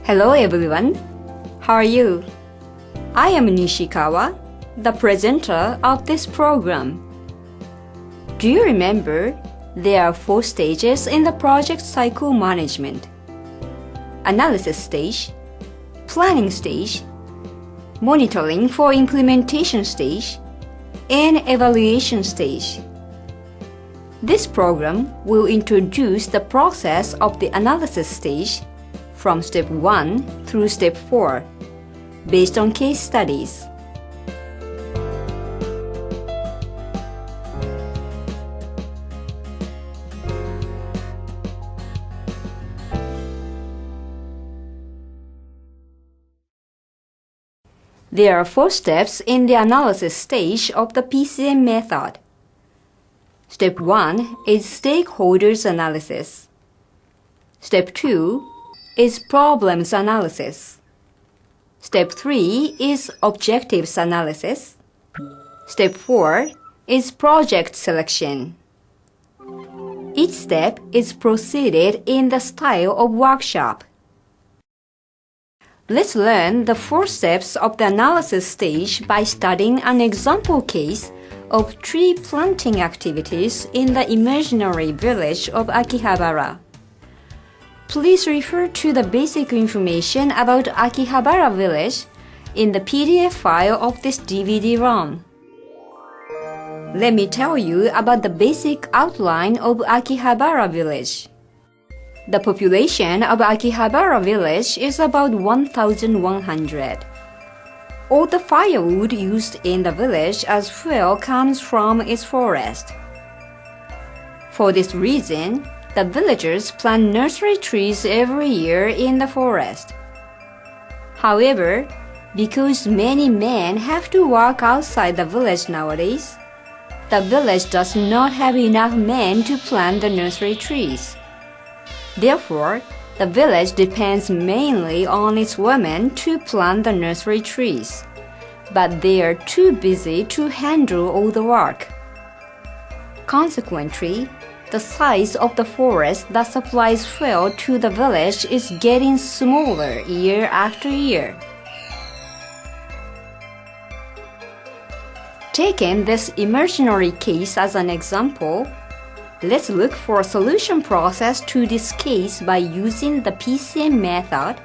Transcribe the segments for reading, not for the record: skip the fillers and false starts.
Hello everyone, how are you? I am Nishikawa, the presenter of this program. Do you remember there are 4 stages in the project cycle management? Analysis stage, planning stage, monitoring for implementation stage, and evaluation stage. This program will introduce the process of the analysis stage from Step 1 through Step 4 based on case studies. There are 4 steps in the analysis stage of the PCM method. Step 1 is stakeholders analysis. Step 2 is problems analysis. Step 3 is objectives analysis. Step 4 is project selection. Each step is proceeded in the style of workshop. Let's learn the 4 steps of the analysis stage by studying an example case of tree planting activities in the imaginary village of Akihabara. Please refer to the basic information about Akihabara village in the PDF file of this DVD-ROM. Let me tell you about the basic outline of Akihabara village. The population of Akihabara village is about 1,100. All the firewood used in the village as fuel comes from its forest. For this reason, the villagers plant nursery trees every year in the forest. However, because many men have to work outside the village nowadays, the village does not have enough men to plant the nursery trees. Therefore, the village depends mainly on its women to plant the nursery trees, but they are too busy to handle all the work. Consequently, the size of the forest that supplies fuel to the village is getting smaller year after year. Taking this imaginary case as an example, let's look for a solution process to this case by using the PCM method,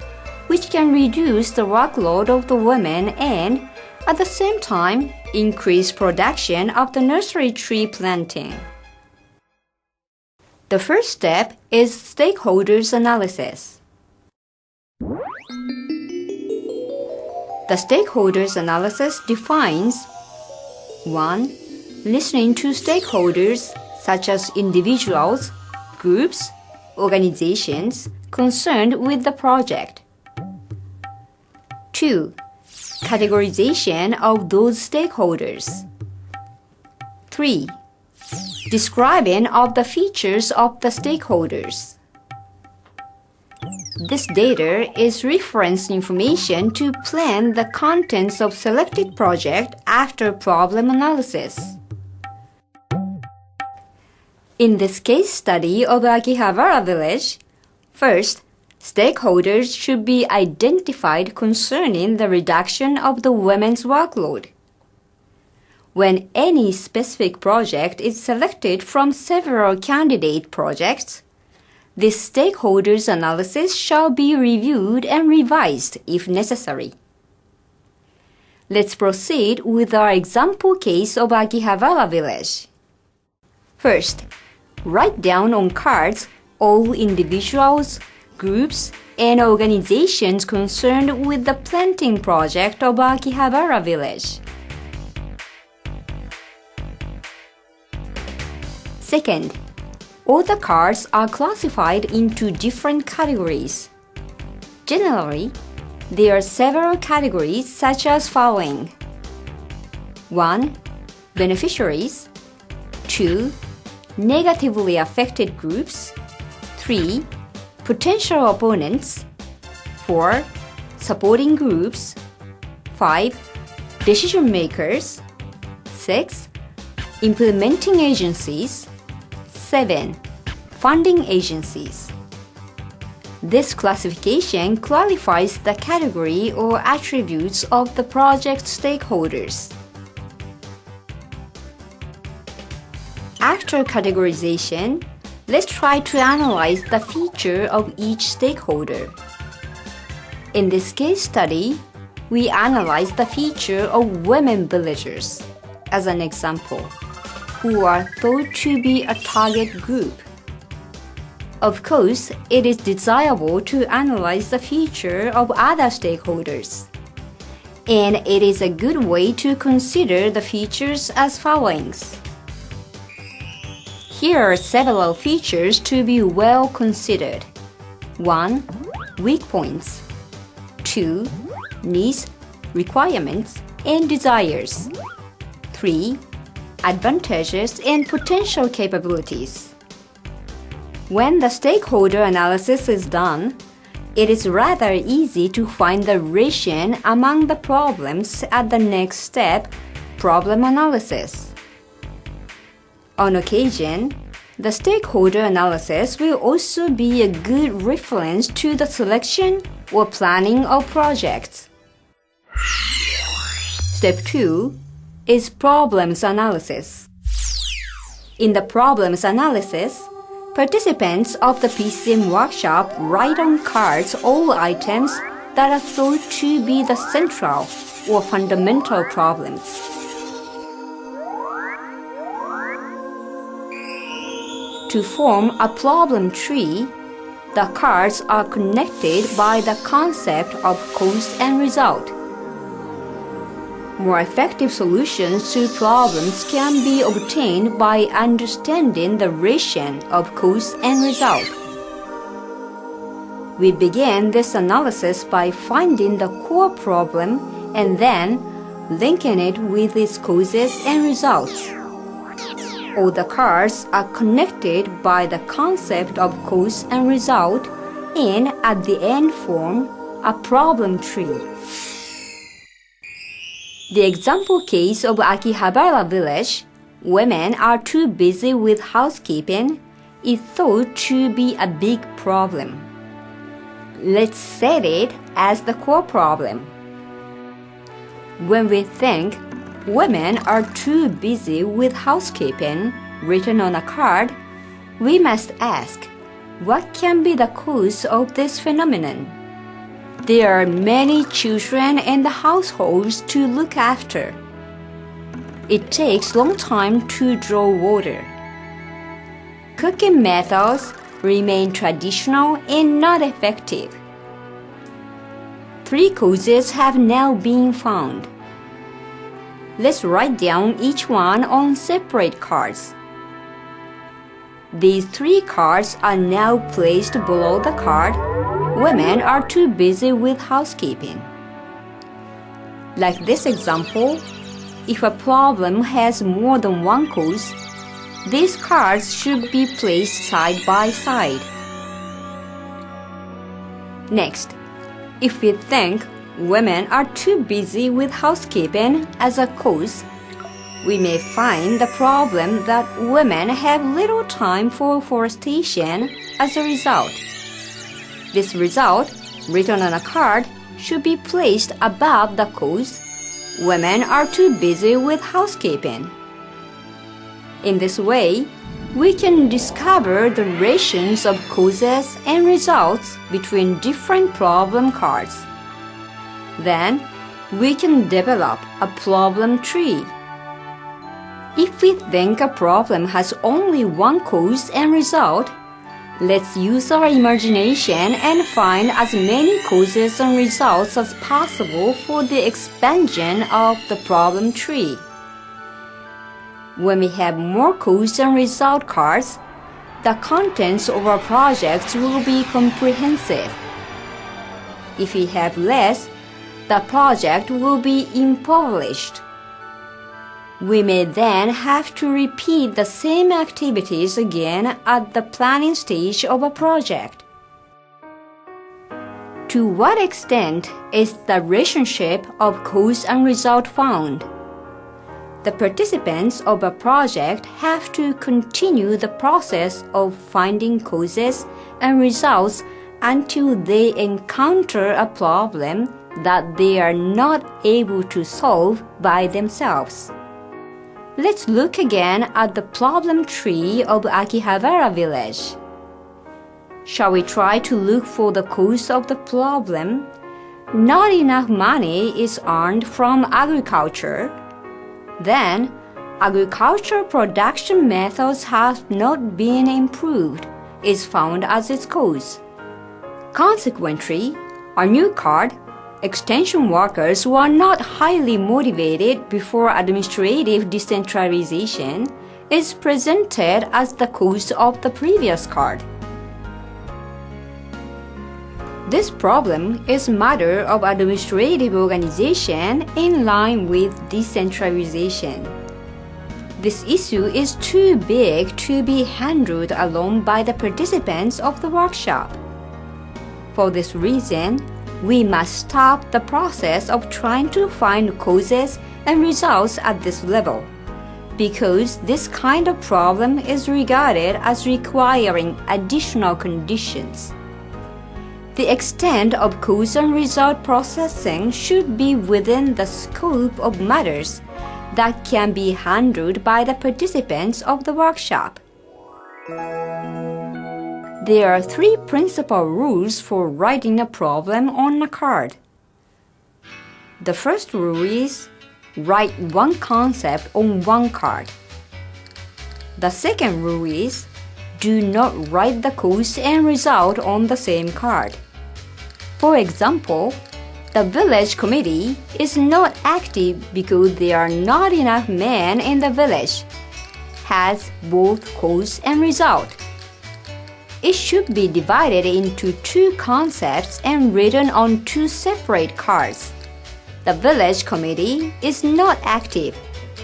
which can reduce the workload of the women and, at the same time, increase production of the nursery tree planting. The first step is stakeholders analysis. The stakeholders analysis defines 1. Listening to stakeholders such as individuals, groups, organizations concerned with the project. 2. Categorization of those stakeholders. 3. Describing of the features of the stakeholders. This data is reference information to plan the contents of selected project after problem analysis. In this case study of Akihabara village, first, stakeholders should be identified concerning the reduction of the women's workload. When any specific project is selected from several candidate projects, this stakeholders analysis shall be reviewed and revised if necessary. Let's proceed with our example case of Akihabara village. First, write down on cards all individuals, groups, and organizations concerned with the planting project of Akihabara village. Second, all the cards are classified into different categories. Generally, there are several categories such as following: 1. Beneficiaries. 2. Negatively affected groups. 3. Potential opponents. 4. Supporting groups. 5. Decision makers. 6. Implementing agencies. 7. Funding agencies. This classification clarifies the category or attributes of the project stakeholders. After categorization, let's try to analyze the feature of each stakeholder. In this case study, we analyze the feature of women villagers, as an example, who are thought to be a target group. Of course, it is desirable to analyze the feature of other stakeholders. And it is a good way to consider the features as follows. Here are several features to be well considered. 1. Weak points. 2. Needs, requirements, and desires. 3. Advantages and potential capabilities. When the stakeholder analysis is done, it is rather easy to find the relation among the problems at the next step, problem analysis. On occasion, the stakeholder analysis will also be a good reference to the selection or planning of projects. Step 2 is problems analysis. In the problems analysis, participants of the PCM workshop write on cards all items that are thought to be the central or fundamental problems. To form a problem tree, the cards are connected by the concept of cause and result. More effective solutions to problems can be obtained by understanding the relation of cause and result. We begin this analysis by finding the core problem and then linking it with its causes and results. All the cards are connected by the concept of cause and result and at the end form a problem tree. The example case of Akihabara village, women are too busy with housekeeping, is thought to be a big problem. Let's set it as the core problem. When we think women are too busy with housekeeping written on a card, we must ask, what can be the cause of this phenomenon? There are many children in the households to look after. It takes long time to draw water. Cooking methods remain traditional and not effective. 3 causes have now been found. Let's write down each one on separate cards. These 3 cards are now placed below the card, women are too busy with housekeeping. Like this example, if a problem has more than one cause, these cards should be placed side by side. Next, if we think women are too busy with housekeeping as a cause, we may find the problem that women have little time for forestation as a result. This result, written on a card, should be placed above the cause, women are too busy with housekeeping. In this way, we can discover the relations of causes and results between different problem cards. Then, we can develop a problem tree. If we think a problem has only one cause and result, let's use our imagination and find as many causes and results as possible for the expansion of the problem tree. When we have more cause and result cards, the contents of our projects will be comprehensive. If we have less, the project will be impoverished. We may then have to repeat the same activities again at the planning stage of a project. To what extent is the relationship of cause and result found? The participants of a project have to continue the process of finding causes and results until they encounter a problem that they are not able to solve by themselves. Let's look again at the problem tree of Akihabara village. Shall we try to look for the cause of the problem? Not enough money is earned from agriculture. Then, agricultural production methods have not been improved is found as its cause. Consequently, a new card, extension workers were not highly motivated before administrative decentralization is presented as the cause of the previous card. This problem is a matter of administrative organization in line with decentralization. This issue is too big to be handled alone by the participants of the workshop. For this reason, we must stop the process of trying to find causes and results at this level, because this kind of problem is regarded as requiring additional conditions. The extent of cause and result processing should be within the scope of matters that can be handled by the participants of the workshop. There are 3 principal rules for writing a problem on a card. The first rule is write one concept on one card. The second rule is do not write the cause and result on the same card. For example, the village committee is not active because there are not enough men in the village. Has both cause and result. It should be divided into 2 concepts and written on 2 separate cards. The village committee is not active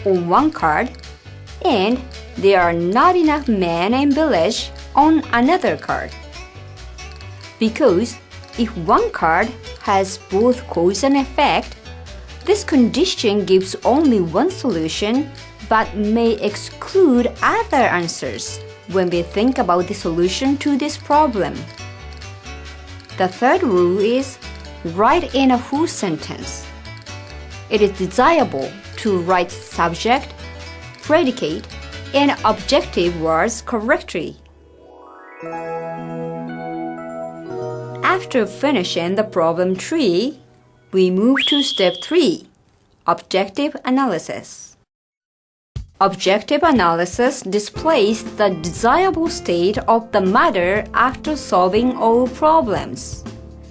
on one card, and there are not enough men in village on another card. Because if one card has both cause and effect, this condition gives only one solution but may exclude other answers when we think about the solution to this problem. The third rule is write in a full sentence. It is desirable to write subject, predicate, and objective words correctly. After finishing the problem tree, we move to step 3, objective analysis. Objective analysis displays the desirable state of the matter after solving all problems.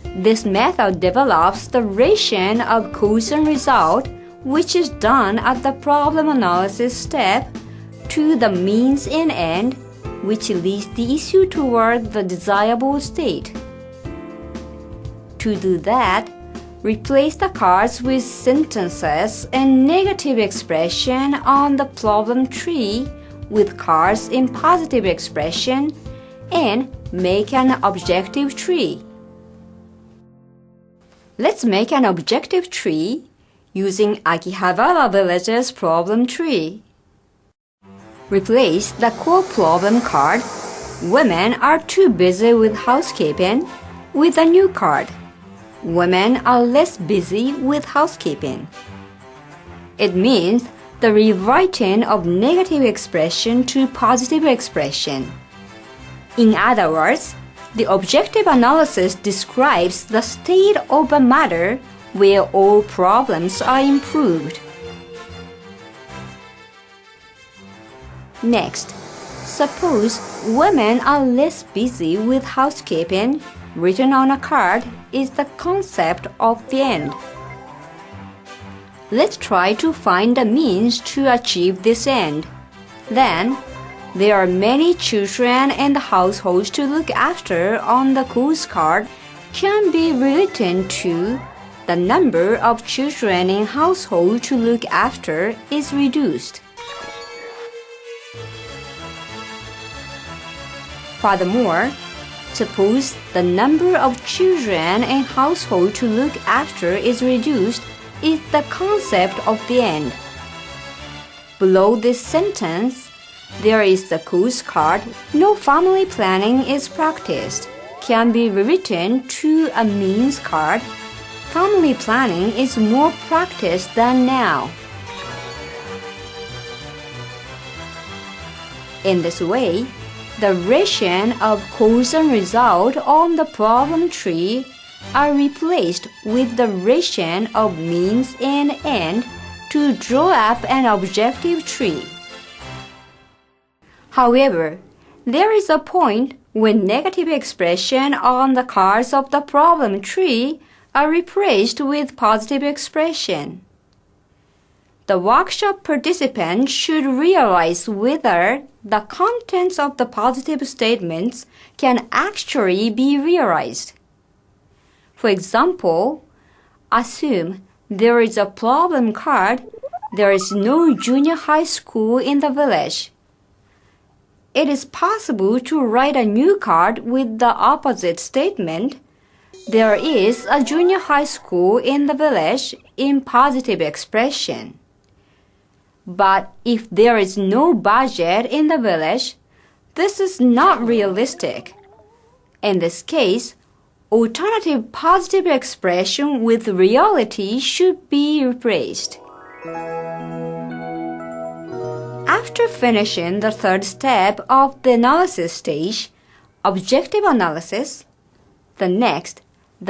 This method develops the relation of cause and result, which is done at the problem analysis step, to the means and end, which leads the issue toward the desirable state. To do that, replace the cards with sentences and negative expression on the problem tree with cards in positive expression and make an objective tree. Let's make an objective tree using Akihabara village's problem tree. Replace the core problem card, women are too busy with housekeeping, with a new card. Women are less busy with housekeeping. It means the rewriting of negative expression to positive expression. In other words, the objective analysis describes the state of a matter where all problems are improved. Next, suppose women are less busy with housekeeping. Written on a card is the concept of the end. Let's try to find the means to achieve this end. Then, there are many children in the household to look after on the cause card can be written to the number of children in household to look after is reduced. Furthermore, suppose the number of children in household to look after is reduced is the concept of the end. Below this sentence, there is the cause card, no family planning is practiced. can be rewritten to a means card, family planning is more practiced than now. In this way, the ration of cause and result on the problem tree are replaced with the ration of means and end to draw up an objective tree. However, there is a point when negative expression on the cards of the problem tree are replaced with positive expression. The workshop participants should realize whether the contents of the positive statements can actually be realized. For example, assume there is a problem card, there is no junior high school in the village. It is possible to write a new card with the opposite statement, there is a junior high school in the village in positive expression. But if there is no budget in the village, this is not realistic. In this case, alternative positive expression with reality should be replaced. After finishing the third step of the analysis stage, objective analysis, the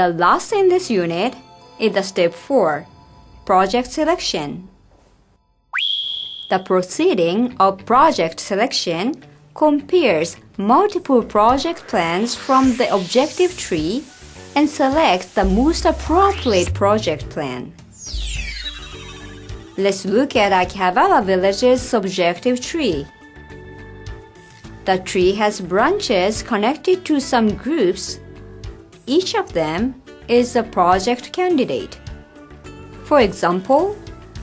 last in this unit is the step 4, project selection. The proceeding of project selection compares multiple project plans from the objective tree and selects the most appropriate project plan. Let's look at Akihabara Village's objective tree. The tree has branches connected to some groups. Each of them is a project candidate. For example,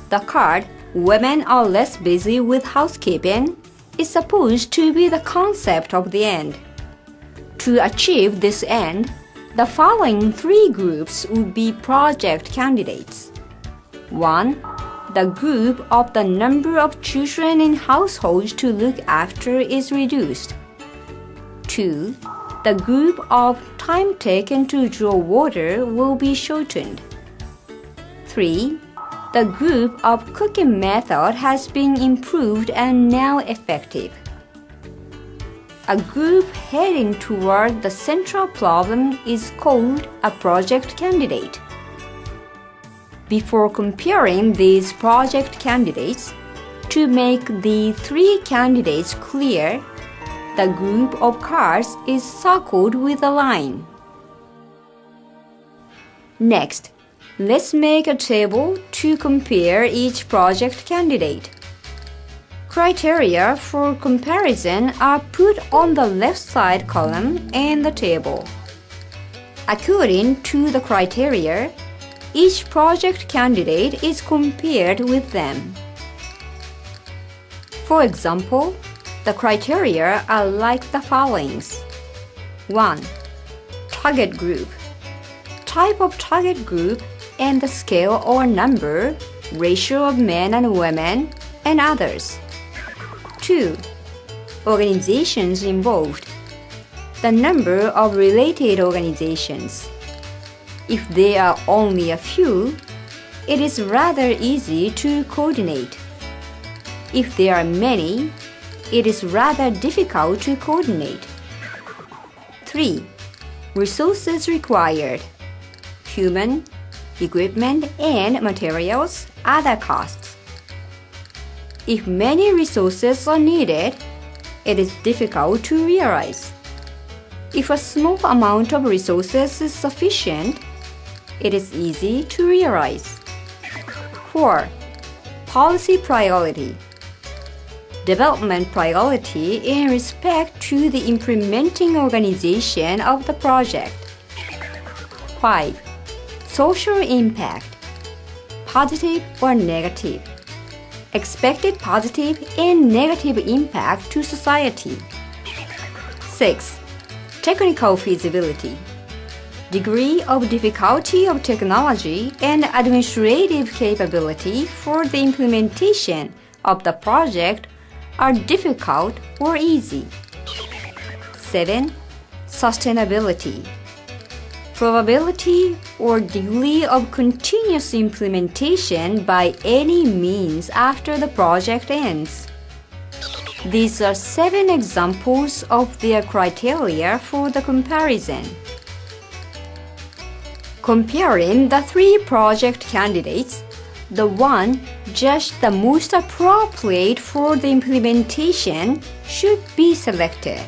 the card "Women are less busy with housekeeping" is supposed to be the concept of the end. To achieve this end, the following 3 groups would be project candidates. 1. The group of the number of children in households to look after is reduced. 2. The group of time taken to draw water will be shortened. 3. The group of cooking method has been improved and now effective. A group heading toward the central problem is called a project candidate. Before comparing these project candidates, to make the 3 candidates clear, the group of cards is circled with a line. Next, let's make a table to compare each project candidate. Criteria for comparison are put on the left side column in the table. According to the criteria, each project candidate is compared with them. For example, the criteria are like the following. 1. Target group. Type of target group and the scale or number, ratio of men and women, and others. 2. Organizations involved. The number of related organizations. If there are only a few, it is rather easy to coordinate. If there are many, it is rather difficult to coordinate. 3. Resources required. Human, equipment, and materials, other costs. If many resources are needed, it is difficult to realize. If a small amount of resources is sufficient, it is easy to realize. 4. Policy priority. Development priority in respect to the implementing organization of the project. 5. Social impact. Positive or negative. Expected positive and negative impact to society. 6. Technical feasibility. Degree of difficulty of technology and administrative capability for the implementation of the project are difficult or easy. 7. Sustainability. Probability or degree of continuous implementation by any means after the project ends. These are 7 examples of their criteria for the comparison. Comparing the 3 project candidates, the one judged the most appropriate for the implementation should be selected.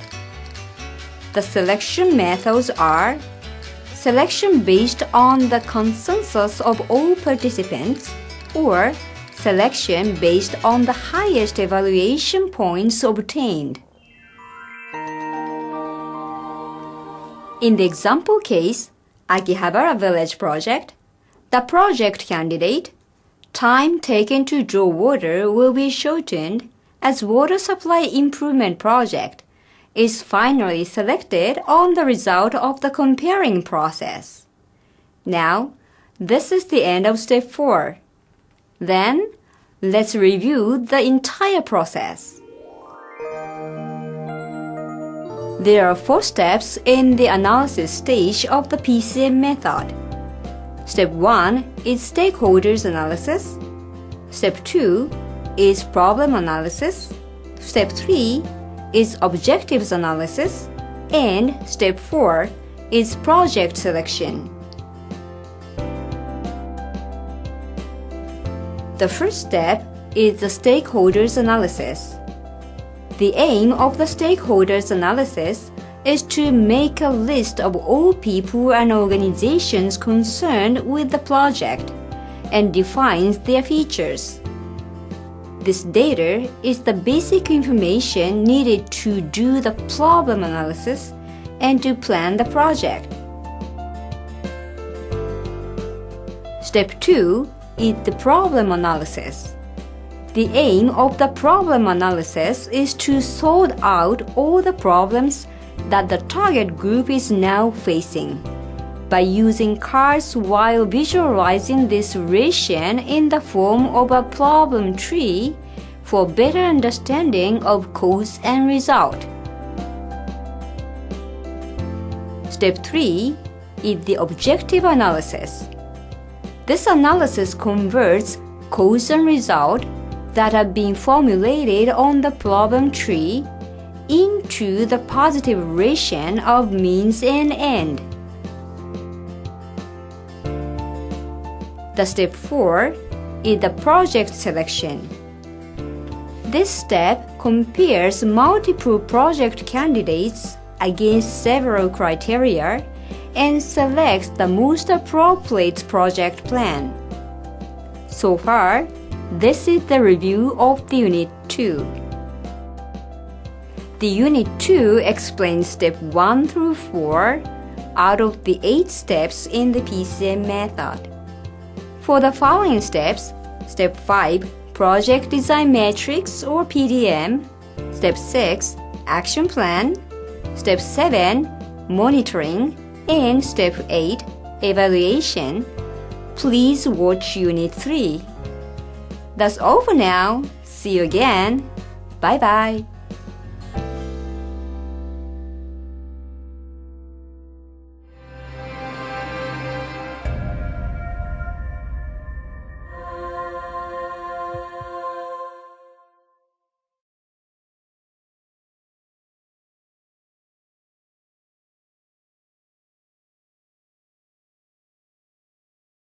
The selection methods are selection based on the consensus of all participants or selection based on the highest evaluation points obtained. In the example case, Akihabara Village Project, the project candidate, time taken to draw water will be shortened as water supply improvement project is finally selected on the result of the comparing process. Now, this is the end of step 4. Then, let's review the entire process. There are 4 steps in the analysis stage of the PCM method. Step 1 is stakeholders analysis. Step 2 is problem analysis. Step 3 is objectives analysis. And step 4 is project selection. The first step is the stakeholders analysis. The aim of the stakeholders analysis is to make a list of all people and organizations concerned with the project and defines their features. This data is the basic information needed to do the problem analysis and to plan the project. Step 2 is the problem analysis. The aim of the problem analysis is to sort out all the problems that the target group is now facing by using cards while visualizing this relation in the form of a problem tree for better understanding of cause and result. Step 3 is the objective analysis. This analysis converts cause and result that have been formulated on the problem tree into the positive relation of means and end. The step 4 is the project selection. This step compares multiple project candidates against several criteria and selects the most appropriate project plan. So far, this is the review of the Unit 2. The Unit 2 explains step 1 through 4 out of the 8 steps in the PCM method. For the following steps, Step 5, Project Design Matrix or PDM, Step 6, Action Plan, Step 7, Monitoring, and Step 8, Evaluation, please watch Unit 3. That's all for now. See you again. Bye bye.